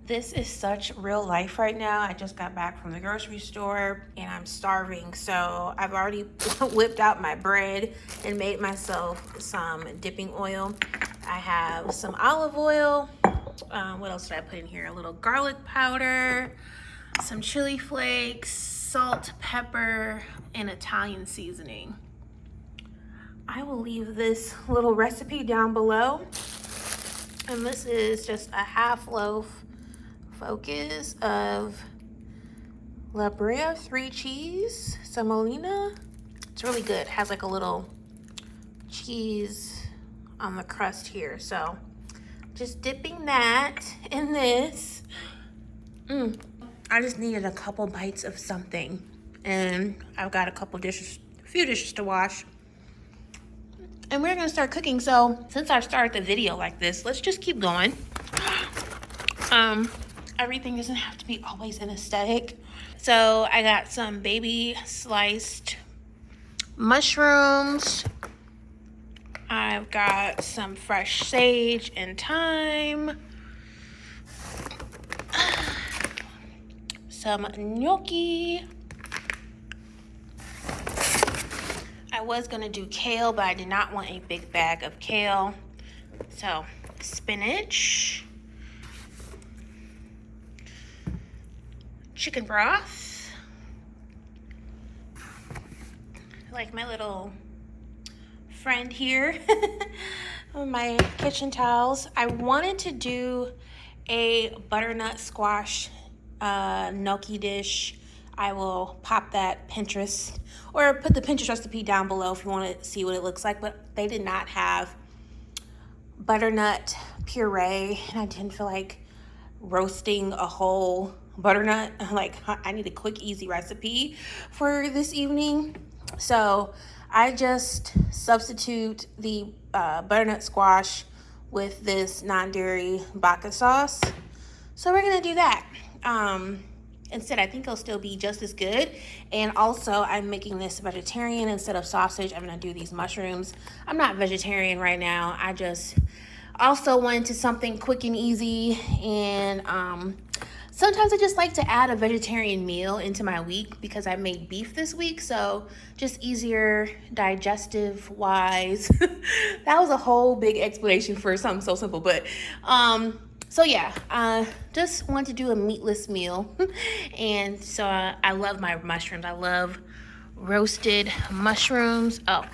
This is such real life right now. I just got back from the grocery store and I'm starving. So I've already whipped out my bread and made myself some dipping oil. I have some olive oil. What else did I put in here? A little garlic powder, some chili flakes, salt, pepper, and Italian seasoning. I will leave this little recipe down below. And this is just a half loaf focus of La Brea 3 cheese, semolina. It's really good. It has like a little cheese on the crust here. So just dipping that in this. I just needed a couple bites of something. And I've got a few dishes to wash. And we're gonna start cooking. So since I started the video like this, let's just keep going. Everything doesn't have to be always an aesthetic. So I got some baby sliced mushrooms. I've got some fresh sage and thyme. Some gnocchi. I was gonna do kale, but I did not want a big bag of kale. So spinach. Chicken broth. Like my little friend here. My kitchen towels. I wanted to do a butternut squash gnocchi dish. I will pop that Pinterest or put the Pinterest recipe down below if you want to see what it looks like, but they did not have butternut puree and I didn't feel like roasting a whole butternut. Like, I need a quick, easy recipe for this evening. So I just substitute the butternut squash with this non-dairy baka sauce. So we're gonna do that. Instead, I think it'll still be just as good. And also, I'm making this vegetarian instead of sausage. I'm gonna do these mushrooms. I'm not vegetarian right now. I just also wanted to something quick and easy. And sometimes I just like to add a vegetarian meal into my week because I made beef this week. So just easier digestive wise. That was a whole big explanation for something so simple. But so yeah, just want to do a meatless meal. And so I love my mushrooms. I love roasted mushrooms. Oh,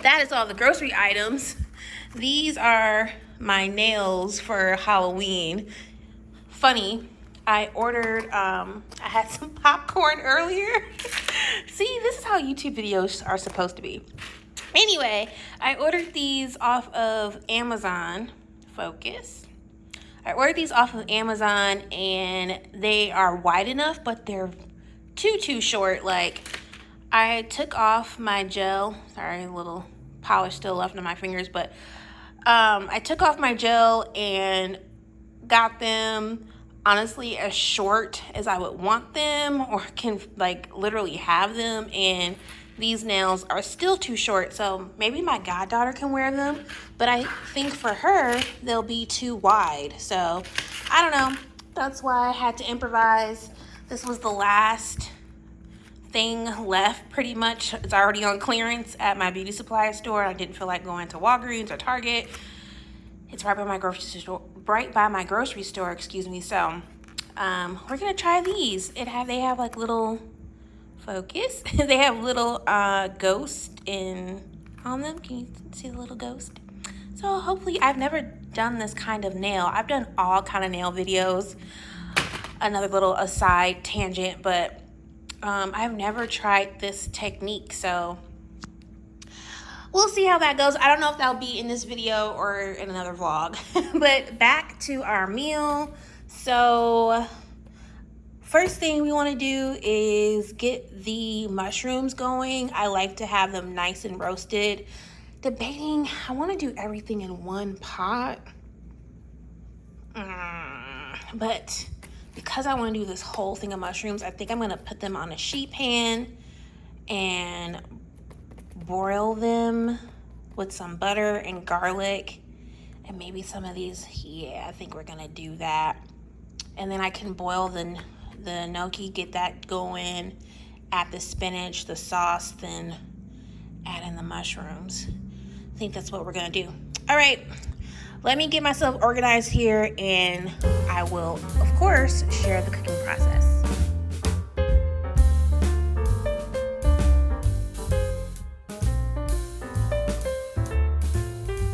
that is all the grocery items. These are my nails for Halloween. Funny, I ordered, I had some popcorn earlier. See, this is how YouTube videos are supposed to be. Anyway, I ordered these off of Amazon. Focus. I ordered these off of Amazon and they are wide enough, but they're too short. Like, I took off my gel. Sorry, a little polish still left on my fingers, but I took off my gel and got them honestly as short as I would want them or can like literally have them, and these nails are still too short. So maybe my goddaughter can wear them, but I think for her they'll be too wide. So I don't know. That's why I had to improvise. This was the last thing left pretty much. It's already on clearance at my beauty supply store. I didn't feel like going to Walgreens or Target. It's right by my grocery store, excuse me. So we're gonna try these. They have like little focus. They have little ghost on them. Can you see the little ghost? So hopefully, I've never done this kind of nail. I've done all kind of nail videos. Another little aside tangent, but I've never tried this technique. So we'll see how that goes. I don't know if that'll be in this video or in another vlog. But back to our meal. So first thing we want to do is get the mushrooms going. I like to have them nice and roasted. Debating, I want to do everything in one pot. But because I want to do this whole thing of mushrooms, I think I'm going to put them on a sheet pan and broil them with some butter and garlic and maybe some of these. Yeah, I think we're gonna do that. and then I can boil the gnocchi, get that going, add the spinach, the sauce, then add in the mushrooms. I think that's what we're gonna do. All right, let me get myself organized here, and I will, of course, share the cooking process.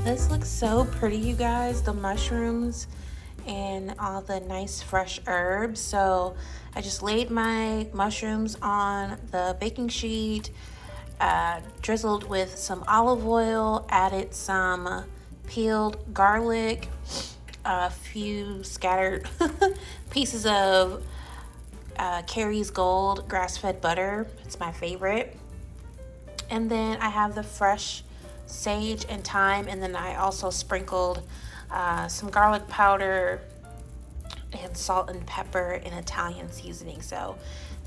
This looks so pretty, you guys, the mushrooms and all the nice fresh herbs. So I just laid my mushrooms on the baking sheet, drizzled with some olive oil, added some peeled garlic, a few scattered pieces of Carrie's Gold grass-fed butter. It's my favorite. And then I have the fresh sage and thyme, and then I also sprinkled some garlic powder and salt and pepper and Italian seasoning. So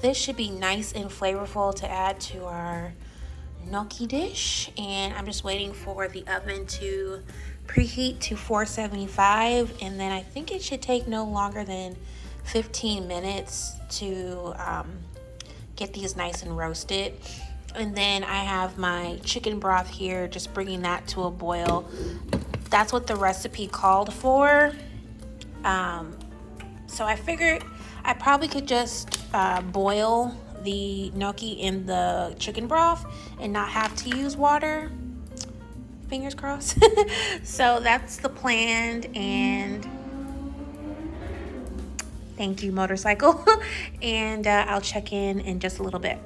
this should be nice and flavorful to add to our gnocchi dish. And I'm just waiting for the oven to preheat to 475, and then I think it should take no longer than 15 minutes to get these nice and roasted. And then I have my chicken broth here, just bringing that to a boil. That's what the recipe called for. So I figured I probably could just boil the gnocchi in the chicken broth and not have to use water. Fingers crossed. So that's the plan, and thank you, motorcycle. And I'll check in just a little bit.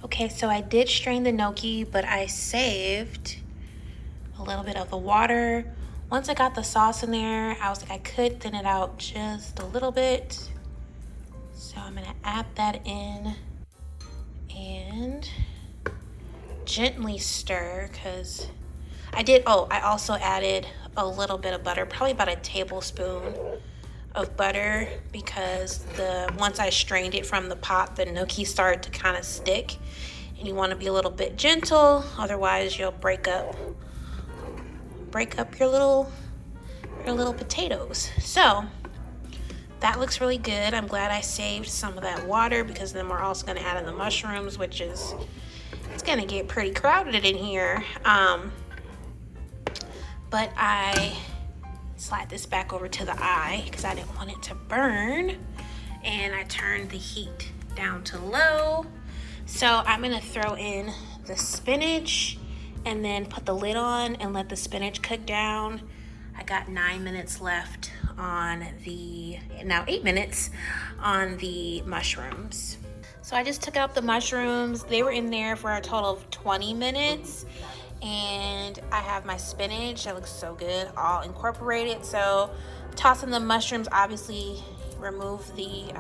Okay, so I did strain the gnocchi, but I saved a little bit of the water. Once I got the sauce in there, I was like, I could thin it out just a little bit. So I'm gonna add that in and gently stir, because I also added a little bit of butter, probably about a tablespoon of butter, because once I strained it from the pot, the gnocchi started to kind of stick, and you want to be a little bit gentle, otherwise you'll break up your little potatoes. So that looks really good. I'm glad I saved some of that water, because then we're also going to add in the mushrooms, which is, it's going to get pretty crowded in here. But I slide this back over to the eye because I didn't want it to burn, and I turned the heat down to low. So I'm gonna throw in the spinach and then put the lid on and let the spinach cook down. I got 9 minutes left on now 8 minutes on the mushrooms. So I just took out the mushrooms. They were in there for a total of 20 minutes. And I have my spinach that looks so good, all incorporated. So tossing the mushrooms, obviously remove the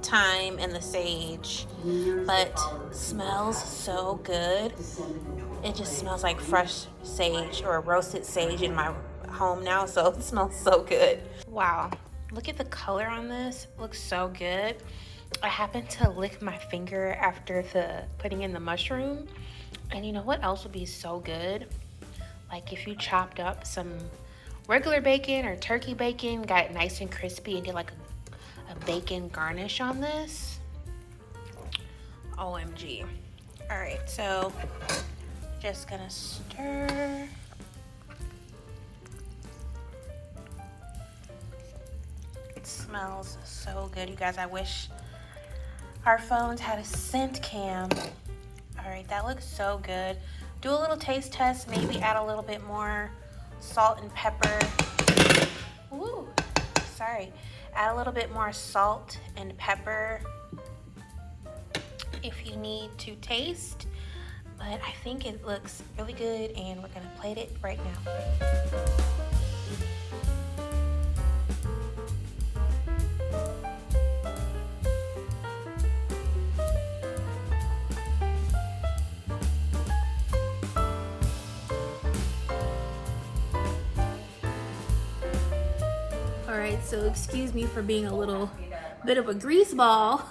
thyme and the sage, but smells so good. It just smells like fresh sage or roasted sage in my home now, so it smells so good. Wow, look at the color on this. It looks so good. I happened to lick my finger after putting in the mushroom. And you know what else would be so good? Like if you chopped up some regular bacon or turkey bacon, got it nice and crispy, and did like a bacon garnish on this. OMG. All right, so just gonna stir. It smells so good, you guys. I wish our phones had a scent cam. All right, that looks so good. Do a little taste test, maybe add a little bit more salt and pepper. Ooh, sorry. Add a little bit more salt and pepper if you need to taste. But I think it looks really good, and we're gonna plate it right now. All right, so excuse me for being a little bit of a grease ball.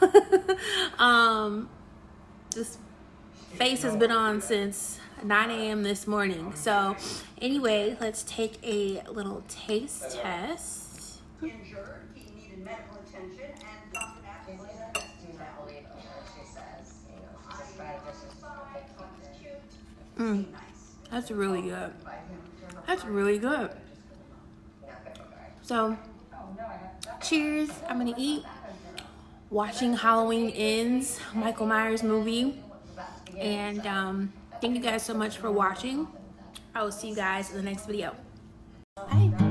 This face has been on since 9 a.m. this morning. So anyway, let's take a little taste test. Injured, he needed medical attention, and Dr. That's really good. That's really good. So, cheers. I'm gonna eat. Watching Halloween Ends, Michael Myers movie. And thank you guys so much for watching. I will see you guys in the next video. Bye.